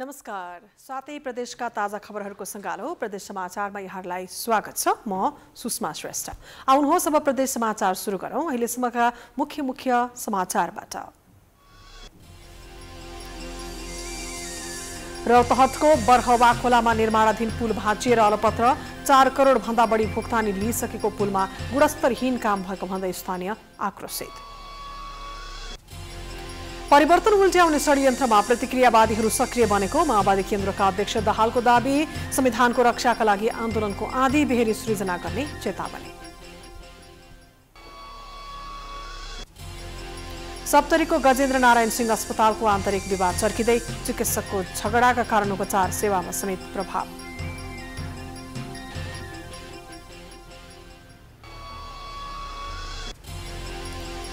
नमस्कार। सातै प्रदेशका ताजा खबरहरूको सङ्गालो प्रदेश समाचारमा यहाँहरूलाई स्वागत छ। म सुषमा श्रेष्ठ। आउनुहोस् अब प्रदेश समाचार सुरु गरौँ। अहिलेसम्मका मुख्य समाचारबाट। रौतहटको बरहवा खोलामा निर्माणाधीन पुल भाँचिएर अलपत्र। 4 करोड भन्दा बढी भुक्तानी लिइसकेको पुलमा गुणस्तरहीन काम भएको भन्दै स्थानीय आक्रोशित। परिवर्तन उल्ट्याउने षड्यन्त्रमा प्रतिक्रियावादीहरू सक्रिय बनेको माओवादी केन्द्रका अध्यक्ष दाहालको दाबी। संविधानको रक्षाका लागि आन्दोलनको आँधी बेहेरी सृजना गर्ने चेतावनी। सप्तरीको गजेन्द्र नारायण सिंह अस्पतालको आन्तरिक विवाद चर्किँदै चिकित्सकको झगडाका कारण उपचार सेवामा समेत प्रभाव।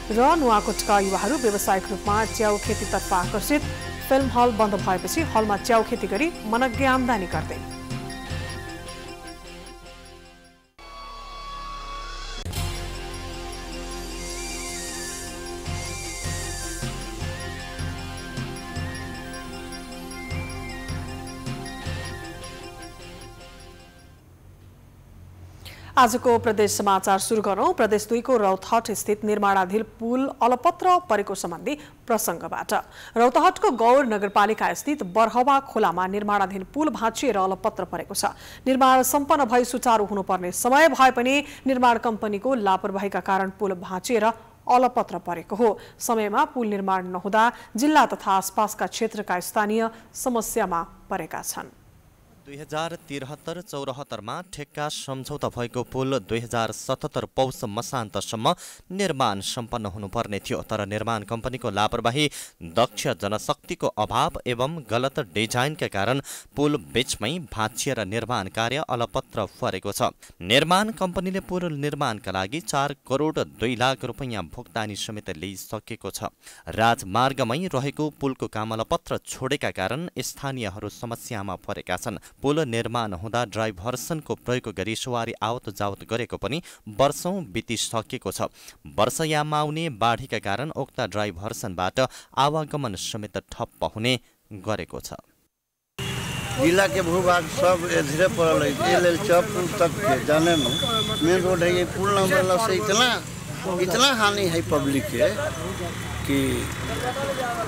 र नुवाकोटका युवाहरू व्यावसायिक रूपमा च्याउ खेतीतर्फ आकर्षित। फिल्म हल बन्द भएपछि हलमा च्याउ खेती गरी मनग्गे आम्दानी गर्दै। आजको प्रदेश समाचार सुरु गरौँ। प्रदेश 2 को रौतहट स्थित निर्माणाधीन पुल अलपत्र परेको सम्बन्धी प्रसङ्गबाट। रौतहटको गौर नगरपालिका स्थित बरहवा खोलामा निर्माणाधीन पुल भाँचिएर अलपत्र परेको छ। निर्माण सम्पन्न भई सुचारू हुनुपर्ने समय भए पनि निर्माण कम्पनीको लापरवाहीका कारण पुल भाँचिएर अलपत्र परेको हो। समयमा पुल निर्माण नहुँदा जिल्ला तथा आसपासका क्षेत्रका स्थानीय समस्यामा परेका छन्। 2073-74 मा ठेक्का सम्झौता भएको पुल 2077 पौष मसान्तसम्म निर्माण सम्पन्न हुनुपर्ने थियो। तर निर्माण कम्पनीको लापरवाही, दक्ष जनशक्तिको अभाव एवं गलत डिजाइनका कारण पुल बीचमै भाँचिएर निर्माण कार्य अलपत्र परेको छ। निर्माण कम्पनीले पुल निर्माणका लागि 4 करोड 2 लाख रुपैयाँ भुक्तानी समेत लिइसकेको छ। राजमार्गमै रहेको पुलको काम अलपत्र छोडेका कारण स्थानीयहरू समस्यामा परेका छन्। पुल निर्माण हुँदा ड्राइभर्सनको प्रयोग गरी सवारी आवत जावत गरेको पनि वर्षौं बितिसकेको छ। वर्षयाममा आउने बाढीका कारण उक्त ड्राइभर्सनबाट आवागमन समेत ठप्प हुने गरेको छ। जिला के भूभाग सब इधरे पड़ल है। चौपुल तक के जाने में मेन रोड है। ये पुल न बनला से इतना हानि है पब्लिक के कि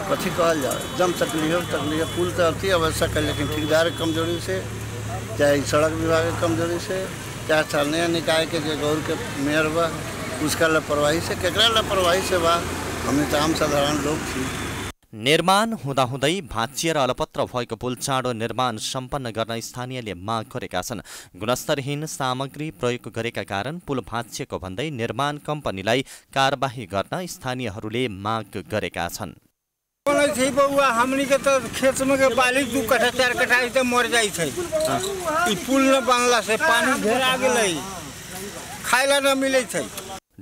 कथी कहल जाए। एकदम तकलीफ पुल तो अति आवश्यक है, लेकिन ठेकेदार की कमजोरी से, चाहे सड़क विभाग की कमजोरी से, चाहे स्थानीय निकाय के जो गौर के मेयर बा उसका लापरवाही से, केकरा लापरवाही से बा। हमें तो आम साधारण लोग थी। निर्माण हुँदाहुँदै भाँचिएर अलपत्र भएको पुल चाँडो निर्माण सम्पन्न गर्न स्थानीयले माग गरेका छन्। गुणस्तरहीन सामग्री प्रयोग गरेका कारण पुल भाँचिएको भन्दै निर्माण कम्पनीलाई कारबाही गर्न स्थानीयहरूले माग गरेका छन्। हमनी के तो खेत में के बाली 2 कट्ठा 4 कट्ठा तो मर जाई छै। ई पुल न बनला से पानी घेरा गेलै, खाइला न मिलै छै।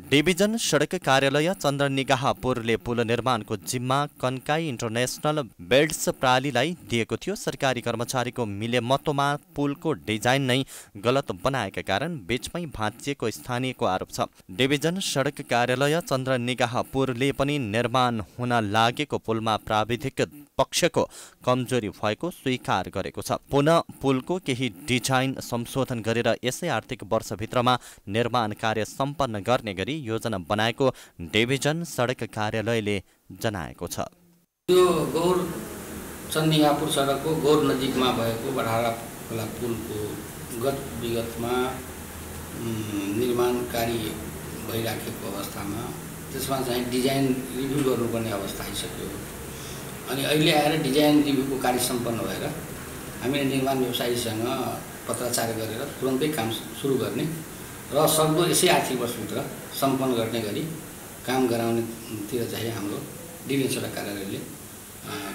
डिभिजन सडक कार्यालय चन्द्रनिगाहपुरले पुल निर्माणको जिम्मा कन्काई इन्टरनेसनल बिल्ड्स प्रालीलाई दिएको थियो। सरकारी कर्मचारीको मिलेमतोमा पुलको डिजाइन नै गलत बनाएका कारण बीचमै भाँचिएको स्थानीयको आरोप छ। डिभिजन सडक कार्यालय चन्द्रनिगाहपुरले पनि निर्माण हुन लागेको पुलमा प्राविधिक पक्षको कमजोरी भएको स्वीकार गरेको छ। पुनः पुलको केही डिजाइन संशोधन गरेर यसै आर्थिक वर्षभित्रमा निर्माण कार्य सम्पन्न गर्ने गरी योजना बनाएको डिभिजन सडक कार्यालयले जनाएको छ। यो गौर चन्द्रनिगाहपुर सडकको गौर नजिकमा भएको बढारा खोला पुलको विगतमा निर्माण कार्य भइराखेको अवस्थामा त्यसमा चाहिँ डिजाइन रिभ्यू गर्नुपर्ने अवस्था आइसक्यो। अनि अहिले आएर डिजाइन रिभ्यूको कार्य सम्पन्न भएर हामीले निर्माण व्यवसायीसँग पत्राचार गरेर तुरन्तै काम सुरु गर्ने र सक्दो यसै आर्थिक वर्षभित्र सम्पन्न गर्ने गरी काम गराउनेतिर चाहिँ हाम्रो डिभिजन सडक कार्यालयले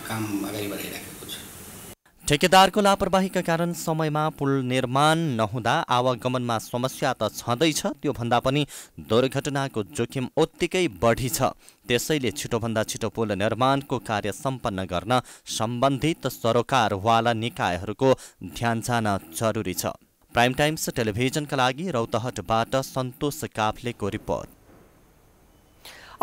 काम अगाडि बढाइराखेको छ। ठेकेदारको लापरवाहीका कारण समयमा पुल निर्माण नहुँदा आवागमनमा समस्या त छँदैछ, त्यो भन्दा पनि दुर्घटनाको जोखिम उत्तिकै बढी छ। त्यसैले छिटोभन्दा छिटो पुल निर्माणको कार्य सम्पन्न गर्न सम्बन्धित सरोकारवाला निकायहरूको ध्यान जान जरुरी छ। प्राइम टाइम्स टेलिभिजनका लागि रौतहटबाट सन्तोष काफ्लेको रिपोर्ट।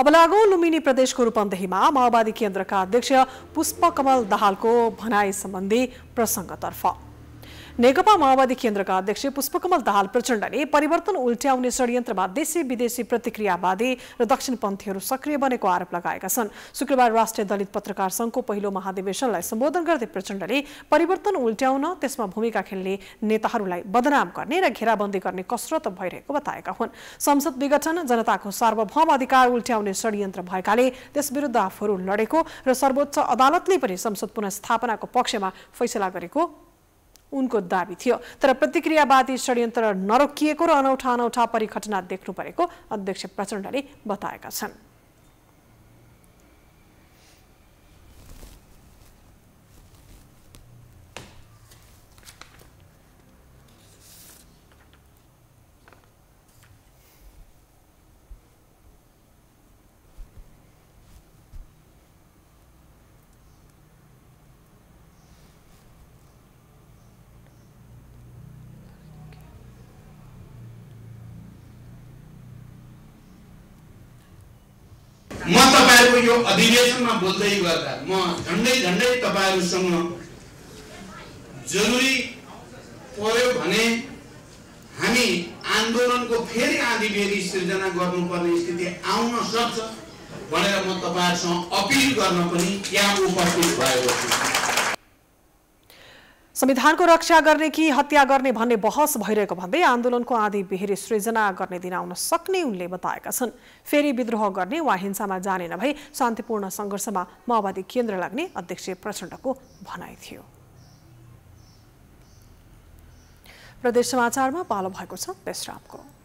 अब लागौं लुम्बिनी प्रदेशको रूपन्देहीमा माओवादी केन्द्रका अध्यक्ष पुष्पकमल दाहालको भनाई सम्बन्धी प्रसङ्गतर्फ। नेकपा माओवादी केन्द्रका अध्यक्ष पुष्पकमल दाहाल प्रचण्डले परिवर्तन उल्ट्याउने षड्यन्त्रमा देशी विदेशी प्रतिक्रियावादी र दक्षिणपन्थीहरू सक्रिय बनेको आरोप लगाएका छन्। शुक्रबार राष्ट्रिय दलित पत्रकार संघको पहिलो महाधिवेशनलाई सम्बोधन गर्दै प्रचण्डले परिवर्तन उल्ट्याउन त्यसमा भूमिका खेल्ने नेताहरूलाई बदनाम गर्ने र घेराबन्दी गर्ने कसरत भइरहेको बताएका हुन्। संसद विघटन जनताको सार्वभौम अधिकार उल्ट्याउने षड्यन्त्र भएकाले त्यसविरुद्ध आफूहरू लडेको र सर्वोच्च अदालतले पनि संसद पुनर्स्थापनाको पक्षमा फैसला गरेको उनको दाबी थियो। तर प्रतिक्रियावादी षड्यन्त्र नरोकिएको र अनौठा परिघटना देख्नु परेको अध्यक्ष प्रचण्डले बताएका छन्। म तपाईहरुको यो अधिवेशनमा बोल्दै गर्दा म झन्डै तपाईहरुसँग जरुरी पर्यो भने हामी आन्दोलनको फेरि आँधीबेहरी सिर्जना गर्नुपर्ने स्थिति आउन सक्छ भनेर म तपाईहरुसँग अपिल गर्न पनि यहाँ उपस्थित भएको छु। संविधानको रक्षा गर्ने कि हत्या गर्ने भन्ने बहस भइरहेको भन्दै आन्दोलनको आँधी बेहेरी सृजना गर्ने दिन आउन सक्ने उनले बताएका छन्। फेरि विद्रोह गर्ने वा हिंसामा जाने नभई शान्तिपूर्ण संघर्षमा माओवादी केन्द्र लाग्ने अध्यक्ष प्रचण्डको भनाइ थियो। प्रदेश समाचारमा पालो भएको छ विश्रामको।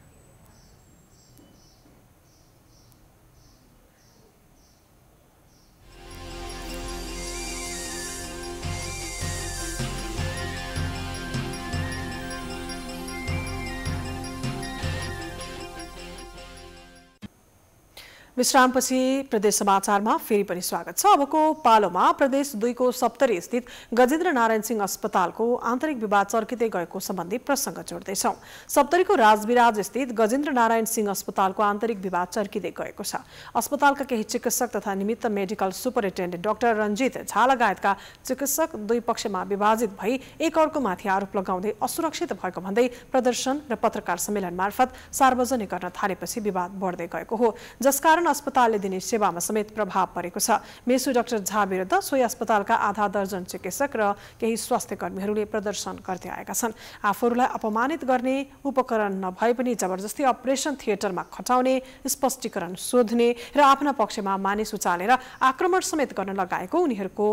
विश्रामपछि प्रदेश समाचारमा फेरि पनि स्वागत छ। अबको पालोमा प्रदेश 2 को सप्तरी स्थित गजेन्द्र नारायण सिंह अस्पतालको आन्तरिक विवाद चर्किँदै गएको सम्बन्धी प्रसङ्ग जोड्दैछौँ। सप्तरीको राजविराज स्थित गजेन्द्र नारायण सिंह अस्पतालको आन्तरिक विवाद चर्किँदै गएको छ। अस्पतालका केही चिकित्सक तथा निमित्त medical superintendent doctor Ranjit Jha लगायतका चिकित्सक दुई पक्षमा विभाजित भई एक अर्कोमाथि आरोप लगाउँदै असुरक्षित भएको भन्दै प्रदर्शन र पत्रकार सम्मेलन मार्फत सार्वजनिक गर्न थालेपछि विवाद बढ्दै गएको हो, जसकारण अस्पतालले दिने सेवामा समेत प्रभाव परेको छ। मेसु डाक्टर झा विरुद्ध सोही अस्पतालका आधा दर्जन चिकित्सक र केही स्वास्थ्य कर्मीहरूले प्रदर्शन गर्दै आएका छन्। आफूहरूलाई अपमानित गर्ने, उपकरण नभए पनि जबरजस्ती अपरेसन थिएटरमा खटाउने, स्पष्टीकरण सोध्ने र आफ्ना पक्षमा मानिस उचालेर आक्रमण समेत गर्न लगाएको उनीहरूको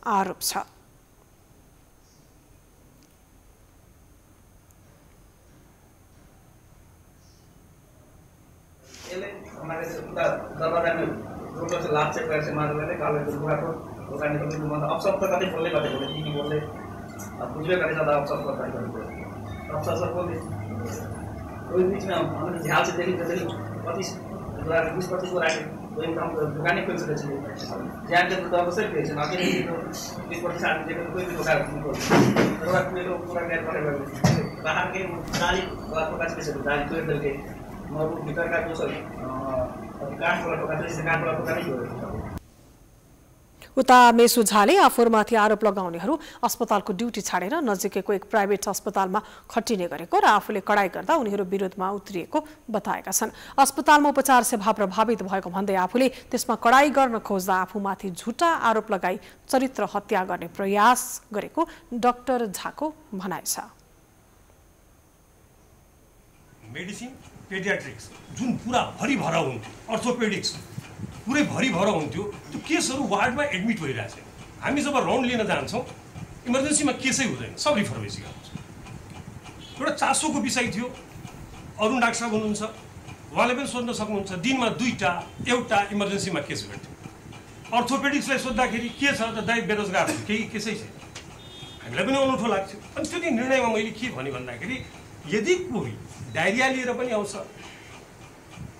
आरोप छ। हमारे दरबार में रोड से लाभ से पैसे मार रहे थे काले दुर्गा को दुकान निकल के मतलब अब सब तो कभी बोलने बातें बोले जी बोले अब कुछ भी करने ज्यादा अब सब करता है अब सब बोले कोई बीच में हमने ध्यान से देखी 20-25 को रखे कोई काम दुकानें खोल सकते हैं ध्यान के तो अवसर पे है आगे 20-25 आदमी देखो कोई भी दुकान नहीं खोल रोड में तो पूरा गैर पड़ेगा बाहर के नाली वाला का स्पेशल दाल तोड़ करके मरु भीतर का जो सब उता मेसु झाले आफूमाथि आरोप लगाउनेहरू अस्पतालको ड्युटी छाडेर नजिकैको एक प्राइभेट अस्पतालमा खटिने गरेको र आफूले कडाई गर्दा उनीहरू विरोधमा उत्रिएको बताएका छन्। अस्पतालमा उपचार सेवा प्रभावित भएको भन्दै आफूले त्यसमा कडाई गर्न खोज्दा आफूमाथि झुटा आरोप लगाई चरित्र हत्या गर्ने प्रयास गरेको डाक्टर झाको भनाइ छ। मेडिसिन पेडियाट्रिक्स जुन पुरा भरिभर हुन्थ्यो, अर्थोपेडिक्स पुरै भरिभर हुन्थ्यो, त्यो केसहरू वार्डमा एडमिट भइरहेछ। हामी जब राउन्ड लिन जान्छौँ इमर्जेन्सीमा केसै हुँदैन, सब रिफर भइसक्यो। एउटा चासोको विषय थियो। अरुण डाक्टर साहब हुनुहुन्छ, उहाँले पनि सोध्न सक्नुहुन्छ, दिनमा 2टा एउटा इमर्जेन्सीमा केस भेट्थ्यो। अर्थोपेडिक्सलाई सोद्धाखेरि के छ त दाइ बेरोजगार केही केसै छैन। हामीलाई पनि अनौठो लाग्थ्यो। अनि त्यो निर्णयमा मैले के भने भन्दाखेरि यदि कोही डायरिया लिएर पनि आउँछ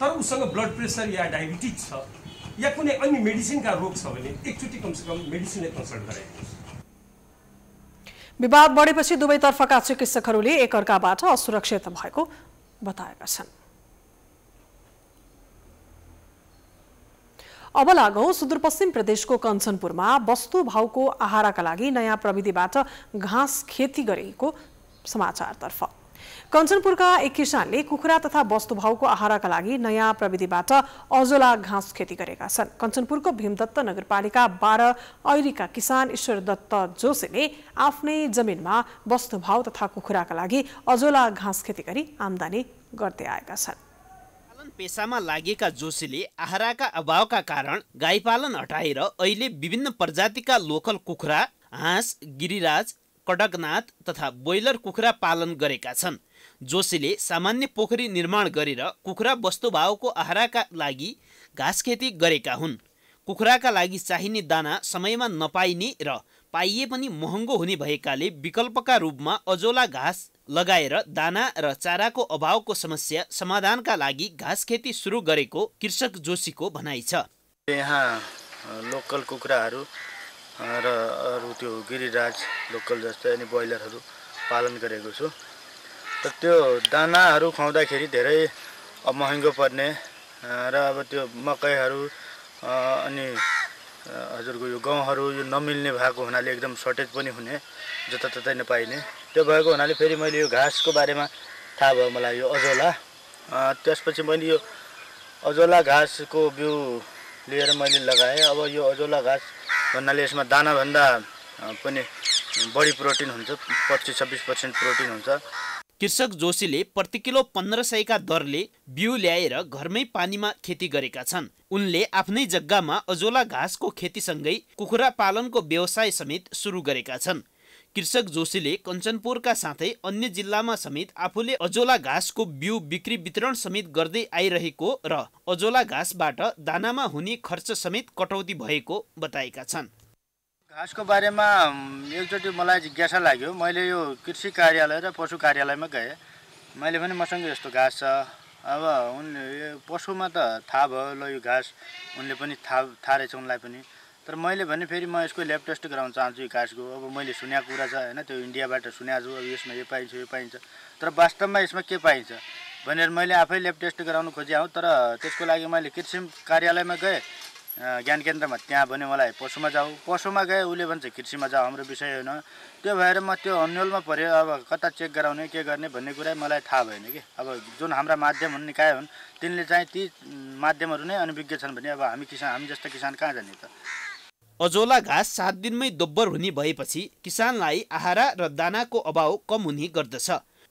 तर उसँग ब्लड प्रेसर या डायबिटिज छ या कुनै अन्य मेडिसिनका रोग छ भने एकचोटि कमसेकम मेडिसिनले कन्सल्ट गराइदिनुहोस्। विवाद बढेपछि दुवैतर्फका चिकित्सकहरूले एकअर्काबाट असुरक्षित भएको बताएका छन्। अब लागौं सुदूरपश्चिम प्रदेशको कञ्चनपुरमा वस्तु भाउको आहारका लागि नयाँ प्रविधिबाट घाँस खेती गरेको समाचारतर्फ। कञ्चनपुरका एक किसानले कुखुरा तथा वस्तु भाउको आहारका लागि नयाँ प्रविधिबाट अजोला घाँस खेती गरेका छन्। कञ्चनपुरको भीमदत्त नगरपालिका 12 ऐरीका किसान ईश्वरदत्त जोशीले आफ्नै जमिनमा वस्तु भाउ तथा कुखुराका लागि अजोला घाँस खेती गरी आमदानी गर्दै आएका छन्। पेसामा लागेका जोशीले आहाराका अभावका कारण गाईपालन हटाएर अहिले विभिन्न प्रजातिका लोकल कुखुरा, हाँस, गिरिराज, कडकनाथ तथा ब्रोइलर कुखुरा पालन गरेका छन्। जोशीले सामान्य पोखरी निर्माण गरेर कुखुरा वस्तुभावको आहाराका लागि घाँस खेती गरेका हुन्। कुखुराका लागि चाहिने दाना समयमा नपाइने र पाइए पनि महँगो हुने भएकाले विकल्पका रूपमा अजोला घाँस लगाएर दाना र चाराको अभावको समस्या समाधानका लागि घाँस खेती सुरु गरेको कृषक जोशीको भनाइ छ। यहाँ लोकल कुखुराहरू र अरू त्यो गिरिराज लोकल जस्तै अनि ब्रोइलरहरू पालन गरेको छु। त त्यो दानाहरू खुवाउँदाखेरि धेरै महँगो पर्ने र अब त्यो मकैहरू अनि हजुरको यो गहुँहरू यो नमिल्ने भएको हुनाले एकदम सर्टेज पनि हुने, जताततै नपाइने। त्यो भएको हुनाले फेरि मैले यो घाँसको बारेमा थाहा भयो मलाई, यो अजोला। त्यसपछि मैले यो अजोला घाँसको बिउ लिएर मैले लगाएँ। अब यो अजोला घाँस भन्नाले यसमा दानाभन्दा पनि बढी प्रोटिन हुन्छ, 25-26% प्रोटिन हुन्छ। कृषक जोशीले प्रति किलो 1500 का दरले बिउ ल्याएर घरमै पानीमा खेती गरेका छन्। उनले आफ्नै जग्गामा अजोला घाँसको खेतीसँगै कुखुरा पालनको व्यवसाय समेत सुरु गरेका छन्। कृषक जोशीले कञ्चनपुरका साथै अन्य जिल्लामा समेत आफूले अजोला घाँसको बिउ बिक्री वितरण समेत गर्दै आइरहेको र अजोला घाँसबाट दानामा हुने खर्च समेत कटौती भएको बताएका छन्। घाँसको बारेमा एकचोटि मलाई जिज्ञासा लाग्यो। मैले यो कृषि कार्यालय र पशु कार्यालयमा गएँ। मैले पनि मसँग यस्तो घाँस छ। अब उनले पशुमा त थाहा भयो, ल यो घाँस उनले पनि थाहा रहेछ उनलाई पनि। तर मैले भने फेरि म यसको ल्याब टेस्ट गराउन चाहन्छु यो घाँसको। अब मैले सुनेको कुरा छ होइन, त्यो इन्डियाबाट सुनेको छु, अब यसमा यो पाइन्छ यो पाइन्छ, तर वास्तवमा यसमा के पाइन्छ भनेर मैले आफै ल्याब टेस्ट गराउन खोजेँ। तर त्यसको लागि मैले कृषि कार्यालयमा गएँ, ज्ञान केन्द्रमा। त्यहाँ भने मलाई पशुमा जाऊ, पशुमा गए उसले भन्छ कृषिमा जाऊ, हाम्रो विषय होइन। त्यो भएर म त्यो अन्यलमा पऱ्यो। अब कता चेक गराउने के गर्ने भन्ने कुरा मलाई थाहा भएन कि। अब जुन हाम्रा माध्यम हुन् निकाय हुन् तिनले चाहिँ ती माध्यमहरू नै अनभिज्ञ छन् भने अब हामी जस्ता किसान कहाँ जाने त। अजोला घाँस 7 दिनमै दोब्बर हुने भएपछि किसानलाई आहारा र दानाको अभाव कम हुने गर्दछ।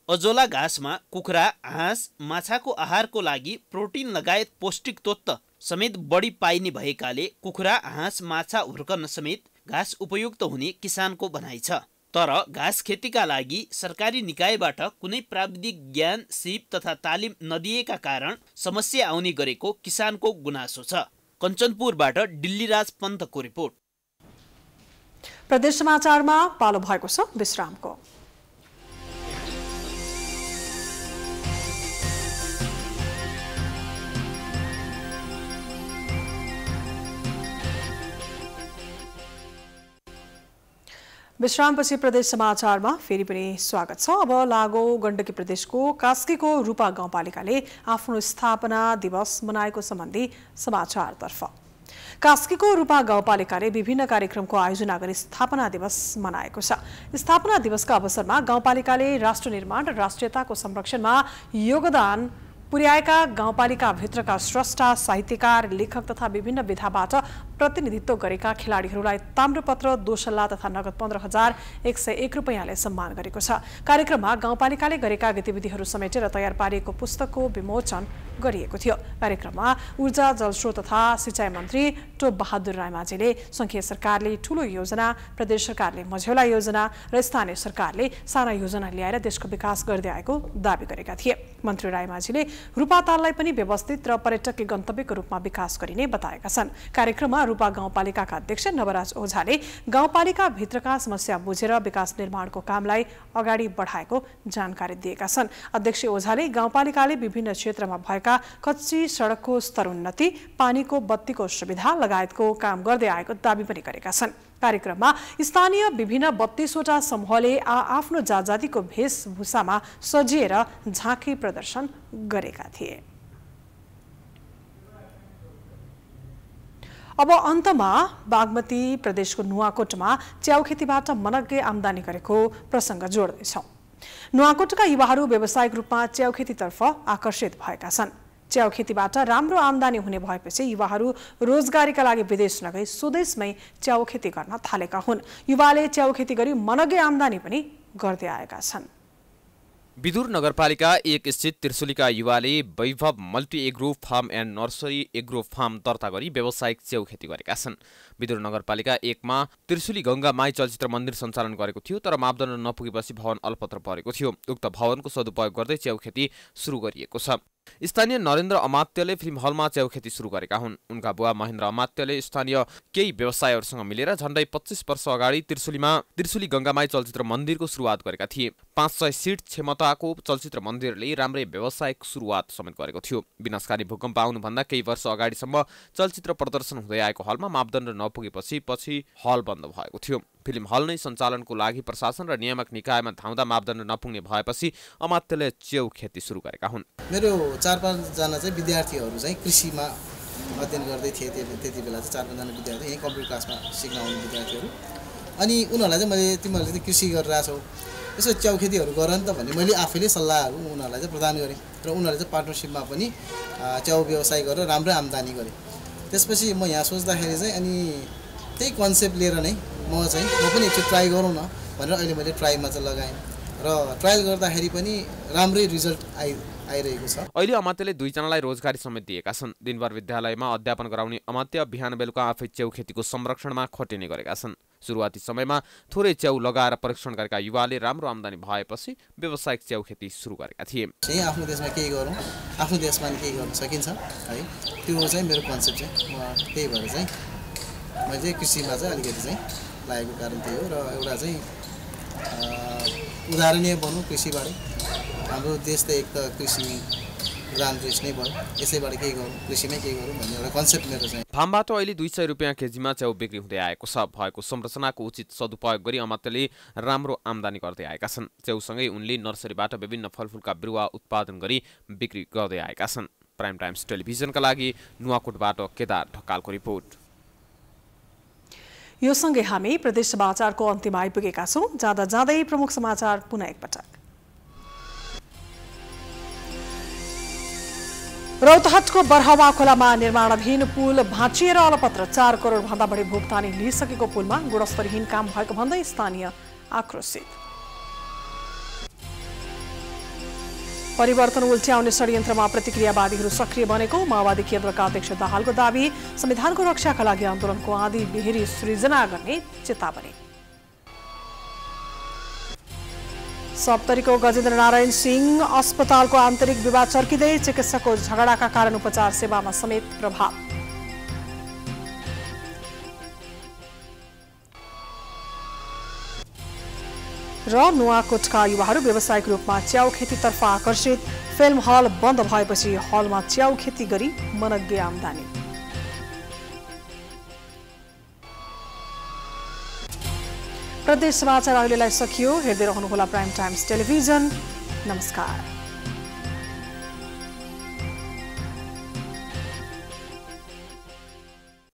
अजोला घाँसमा कुखुरा, हाँस, माछाको आहारको लागि प्रोटिन लगायत पौष्टिक तत्त्व समेत बढी पाइने भएकाले कुखुरा, हाँस, माछा हुर्कन समेत घाँस उपयुक्त हुने किसानको भनाइ छ। तर घाँस खेतीका लागि सरकारी निकायबाट कुनै प्राविधिक ज्ञान, सिप तथा तालिम नदिएका कारण समस्या आउने गरेको किसानको गुनासो छ। कञ्चनपुरबाट दिल्लीराज पन्तको रिपोर्ट। प्रदेश समाचारमा पालो भएको छ विश्रामको। विश्रामपछि प्रदेश समाचारमा फेरि पनि स्वागत छ। अब लागौ गण्डकी प्रदेशको कास्कीको रूपा गाउँपालिकाले आफ्नो स्थापना दिवस मनाएको सम्बन्धी समाचारतर्फ। कास्कीको रूपा गाउँपालिकाले विभिन्न कार्यक्रमको आयोजना गरी स्थापना दिवस मनाएको छ। स्थापना दिवसका अवसरमा गाउँपालिकाले राष्ट्र निर्माण र राष्ट्रियताको संरक्षणमा योगदान पुर्याएका गाउँपालिकाभित्रका स्रष्टा, साहित्यकार, लेखक तथा विभिन्न विधाबाट प्रतिनिधित्व गरेका खेलाडीहरूलाई ताम्रपत्र, दोसल्ला तथा नगद 15,101 रुपैयाँले सम्मान गरेको छ। कार्यक्रममा गाउँपालिकाले गरेका गतिविधिहरू समेटेर तयार पारिएको पुस्तकको विमोचन गरिएको थियो। कार्यक्रममा ऊर्जा, जलस्रोत तथा सिंचाई मन्त्री टोप बहादुर रायमाझीले संघीय सरकारले ठूलो योजना, प्रदेश सरकारले मझौला योजना र स्थानीय सरकारले साना योजना ल्याएर देशको विकास गर्दै आएको दावी गरेका थिए। मन्त्री रायमाझीले रूपाताललाई पनि व्यवस्थित र पर्यटकीय गन्तव्यको रूपमा विकास गरिने बताएका छन्। कार्यक्रममा रूपा गाउँपालिकाका अध्यक्ष नवराज ओझाले गाउँपालिका भित्रका समस्या बुझेर विकास निर्माणको कामलाई अगाडि बढाएको जानकारी दिएका छन्। अध्यक्ष ओझाले गाउँपालिकाले विभिन्न क्षेत्रमा भएका कच्ची सडकको स्तरोन्नति, पानीको, बत्तीको सुविधा लगायतको काम गर्दै आएको दावी पनि गरेका छन्। कार्यक्रममा स्थानीय विभिन्न 32वटा समूहले आफ्नो जातिको भेषभूषामा सजिएर झाँकी प्रदर्शन गरेका थिए। अब अन्तमा बागमती प्रदेशको नुवाकोटमा च्याउ खेतीबाट मनग्गे आम्दानी गरेको प्रसङ्ग जोड्दैछौँ। नुवाकोटका युवाहरू व्यावसायिक रूपमा च्याउ खेतीतर्फ आकर्षित भएका छन्। च्याउ खेतीबाट राम्रो आम्दानी हुने भएपछि युवाहरू रोजगारीका लागि विदेश नगई स्वदेशमै च्याउ खेती गर्न थालेका हुन्। युवाले च्याउ खेती गरी मनग्गे आम्दानी पनि गर्दै आएका छन्। विदुर नगरपालिका 1 स्थित त्रिशुलीका युवाले Vaibhav multi agro farm and nursery agro farm दर्ता गरी व्यावसायिक च्याउ खेती गरेका छन्। विदुर नगरपालिका 1 मा त्रिशुली गंगा माई चलचित्र मन्दिर सञ्चालन गरेको थियो, तर मापदण्ड नपुगेपछि भवन अलपत्र परेको थियो। उक्त भवनको सदुपयोग गर्दै च्याउ खेती सुरु गरिएको छ। स्थानीय नरेन्द्र अमात्यले फिल्म हलमा च्याउ खेती सुरु गरेका हुन्। उनका बुवा महेन्द्र अमात्यले स्थानीय केही व्यवसायहरूसँग मिलेर झण्डै 25 वर्ष अगाडि त्रिशुली गंगामाई चलचित्र मन्दिरको सुरुवात गरेका थिए। 500 सिट क्षमताको चलचित्र मन्दिरले राम्रै व्यावसायिक सुरुवात समेत गरेको थियो। विनाशकारी भूकम्प आउनुभन्दा केही वर्ष अगाडिसम्म चलचित्र प्रदर्शन हुँदै आएको हलमा मापदण्ड नपुगेपछि हल बन्द भएको थियो। फिल्म हल नै सञ्चालनको लागि प्रशासन र नियामक निकायमा धाउँदा मापदण्ड नपुग्ने भएपछि अमात्यले च्याउ खेती सुरु गरेका हुन्। मेरो 4-5 जना चाहिँ विद्यार्थीहरू चाहिँ कृषिमा अध्ययन गर्दै थिए। त्यति बेला चाहिँ 4-5 जना विद्यार्थी यही कम्प्युटर क्लासमा सिक्न आउने विद्यार्थीहरू। अनि उनीहरूलाई चाहिँ मैले तिमीहरूले चाहिँ कृषि गरिरहेछौ, यसो च्याउ खेतीहरू गर नि त भन्ने मैले आफैले सल्लाहहरू उनीहरूलाई चाहिँ प्रदान गरेँ र उनीहरूले चाहिँ पार्टनरसिपमा पनि च्याउ व्यवसाय गरेर राम्रो आम्दानी गरे। त्यसपछि म यहाँ सोच्दाखेरि चाहिँ अनि त्यही कन्सेप्ट लिएर नै म पनि एकचोटि ट्राई गरौँ न भनेर अहिले मैले ट्राईमा चाहिँ लगाएँ र ट्रायल गर्दाखेरि पनि राम्रै रिजल्ट आइरहेको छ। अहिले अमात्यले 2 जनालाई रोजगारी समेत दिएका छन्। दिनभर विद्यालयमा अध्यापन गराउने अमात्य बिहान बेलुका आफै च्याउ खेतीको संरक्षणमा खटिने गरेका छन्। सुरुवाती समयमा थोरै च्याउ लगाएर परीक्षण गरेका युवाले राम्रो आम्दानी भएपछि व्यावसायिक च्याउ खेती सुरु गरेका थिए। चाहिँ आफ्नो देशमा केही गरौँ, आफ्नो देशमा नि केही गर्न सकिन्छ है, त्यो चाहिँ मेरो कन्सेप्ट चाहिँ। म त्यही भएर चाहिँ मैले चाहिँ कृषिमा चाहिँ अलिकति चाहिँ लागेको कारण त्यही हो। र एउटा चाहिँ उदाहरणीय बनौँ कृषिबाट। हाम्रो देश त एक त कृषि प्रधान देश नै भयो, यसैबाट केही गरौँ, कृषिमै केही गरौँ भन्ने एउटा कन्सेप्ट मेरो चाहिँ। फार्मबाट अहिले 200 रुपियाँ केजीमा च्याउ बिक्री हुँदै आएको छ। भएको संरचनाको उचित सदुपयोग गरी अमात्यले राम्रो आम्दानी गर्दै आएका छन्। च्याउसँगै उनले नर्सरीबाट विभिन्न फलफुलका बिरुवा उत्पादन गरी बिक्री गर्दै आएका छन्। प्राइम टाइम्स टेलिभिजनका लागि नुवाकोटबाट केदार ढकालको रिपोर्ट। यो सँगै हामी प्रदेश समाचारको अन्त्यमा आइपुगेका छौँ। जाँदा जाँदै प्रमुख समाचार पुनः एकपटक। रौतहटको बरहवा खोलामा निर्माणाधीन पुल भाँचिएर अलपत्र 4 करोड भन्दा बढी भुक्तानी लिइसकेको पुलमा गुणस्तरहीन काम भएको भन्दै स्थानीय आक्रोशित। परिवर्तन उल्ट्याउने षड्यन्त्रमा प्रतिक्रियावादीहरू सक्रिय बनेको माओवादी केन्द्रका अध्यक्ष दाहालको दाबी। संविधानको रक्षाका लागि आन्दोलनको आदि बेहेरी सृजना गर्ने चेतावनी। सप्तरीको गजेन्द्र नारायण सिंह अस्पतालको आन्तरिक विवाद चर्किँदै चिकित्सकको झगडाका कारण उपचार सेवामा समेत प्रभाव। र नुवाकोटका युवाहरू व्यावसायिक रूपमा च्याउ खेतीतर्फ आकर्षित। फिल्म हल बन्द भएपछि हलमा च्याउ खेती गरी मनग्गे आम्दानी। प्रदेश समाचार अहिलेलाई सकियो। हेर्दै रहनुहोला प्राइम टाइम्स टेलिभिजन। नमस्कार।